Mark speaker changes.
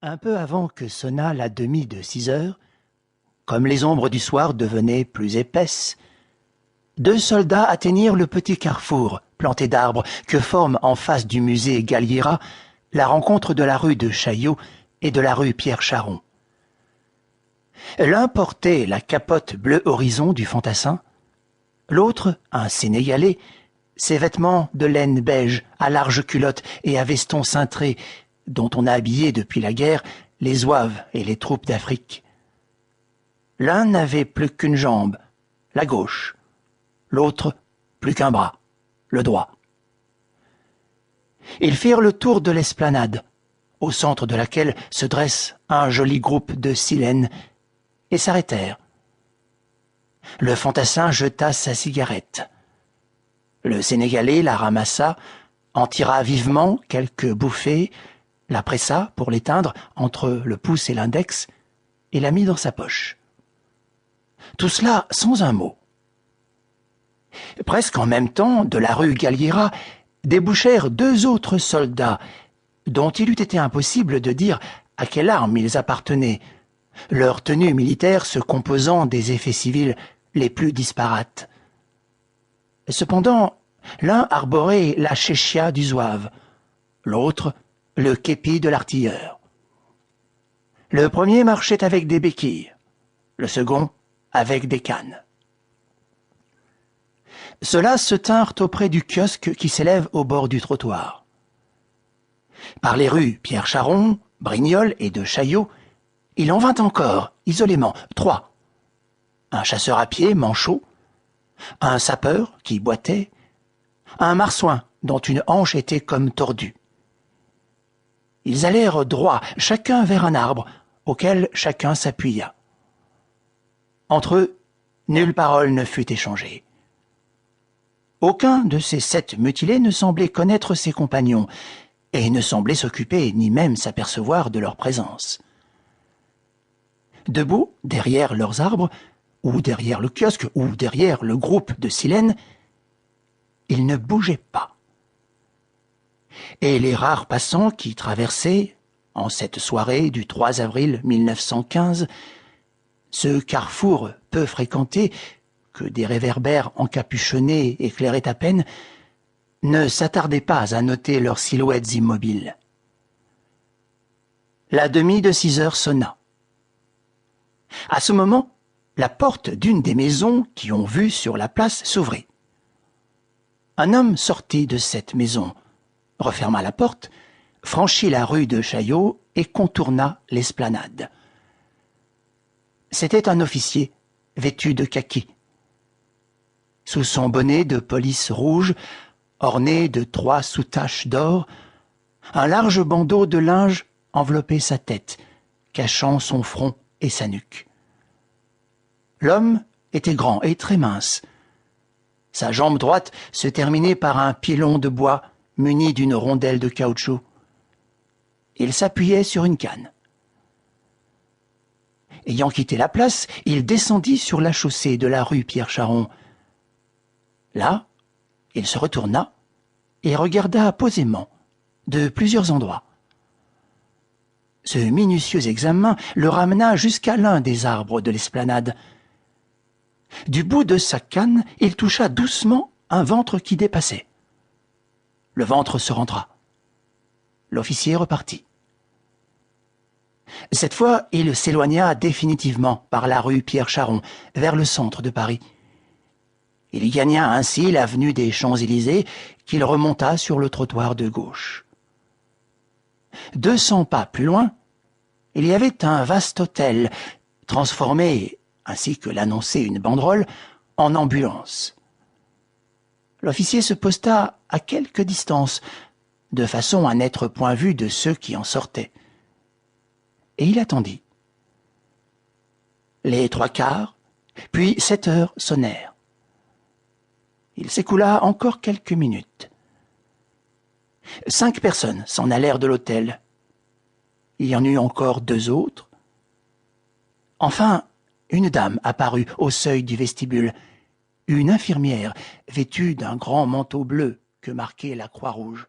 Speaker 1: Un peu avant que sonnât la demie de 6 heures, comme les ombres du soir devenaient plus épaisses, 2 soldats atteignirent le petit carrefour planté d'arbres que forme en face du musée Galliera la rencontre de la rue de Chaillot et de la rue Pierre-Charon. L'un portait la capote bleu horizon du fantassin, l'autre, un Sénégalais, ses vêtements de laine beige à larges culottes et à veston cintré dont on a habillé depuis la guerre les zouaves et les troupes d'Afrique. L'un n'avait plus qu'une jambe, la gauche, l'autre plus qu'un bras, le droit. Ils firent le tour de l'esplanade, au centre de laquelle se dresse un joli groupe de silènes, et s'arrêtèrent. Le fantassin jeta sa cigarette. Le Sénégalais la ramassa, en tira vivement quelques bouffées, la pressa pour l'éteindre entre le pouce et l'index, et la mit dans sa poche. Tout cela sans un mot. Presque en même temps, de la rue Galliera, débouchèrent 2 autres soldats, dont il eût été impossible de dire à quelle arme ils appartenaient, leur tenue militaire se composant des effets civils les plus disparates. Cependant, l'un arborait la chéchia du zouave, l'autre le képi de l'artilleur. Le premier marchait avec des béquilles, le second avec des cannes. Ceux-là se tinrent auprès du kiosque qui s'élève au bord du trottoir. Par les rues Pierre-Charon, Brignoles et de Chaillot, il en vint encore, isolément, 3. Un chasseur à pied, manchot, un sapeur qui boitait, un marsouin dont une hanche était comme tordue. Ils allèrent droit, chacun vers un arbre, auquel chacun s'appuya. Entre eux, nulle parole ne fut échangée. Aucun de ces 7 mutilés ne semblait connaître ses compagnons, et ne semblait s'occuper ni même s'apercevoir de leur présence. Debout, derrière leurs arbres, ou derrière le kiosque, ou derrière le groupe de silènes, ils ne bougeaient pas. Et les rares passants qui traversaient, en cette soirée du 3 avril 1915, ce carrefour peu fréquenté, que des réverbères encapuchonnés éclairaient à peine, ne s'attardaient pas à noter leurs silhouettes immobiles. La demie de 6 heures sonna. À ce moment, la porte d'une des maisons qui ont vue sur la place s'ouvrit. Un homme sortit de cette maison, referma la porte, franchit la rue de Chaillot et contourna l'esplanade. C'était un officier, vêtu de kaki. Sous son bonnet de police rouge, orné de 3 soutaches d'or, un large bandeau de linge enveloppait sa tête, cachant son front et sa nuque. L'homme était grand et très mince. Sa jambe droite se terminait par un pilon de bois muni d'une rondelle de caoutchouc. Il s'appuyait sur une canne. Ayant quitté la place, il descendit sur la chaussée de la rue Pierre-Charon. Là, il se retourna et regarda posément, de plusieurs endroits. Ce minutieux examen le ramena jusqu'à l'un des arbres de l'esplanade. Du bout de sa canne, il toucha doucement un ventre qui dépassait. Le ventre se rentra. L'officier repartit. Cette fois, il s'éloigna définitivement par la rue Pierre-Charon, vers le centre de Paris. Il y gagna ainsi l'avenue des Champs-Élysées, qu'il remonta sur le trottoir de gauche. 200 pas plus loin, il y avait un vaste hôtel, transformé, ainsi que l'annonçait une banderole, en ambulance. L'officier se posta à quelque distance, de façon à n'être point vu de ceux qui en sortaient. Et il attendit. Les 3/4, puis 7 heures sonnèrent. Il s'écoula encore quelques minutes. 5 personnes s'en allèrent de l'hôtel. Il y en eut encore 2 autres. Enfin, une dame apparut au seuil du vestibule, une infirmière vêtue d'un grand manteau bleu que marquait la Croix-Rouge.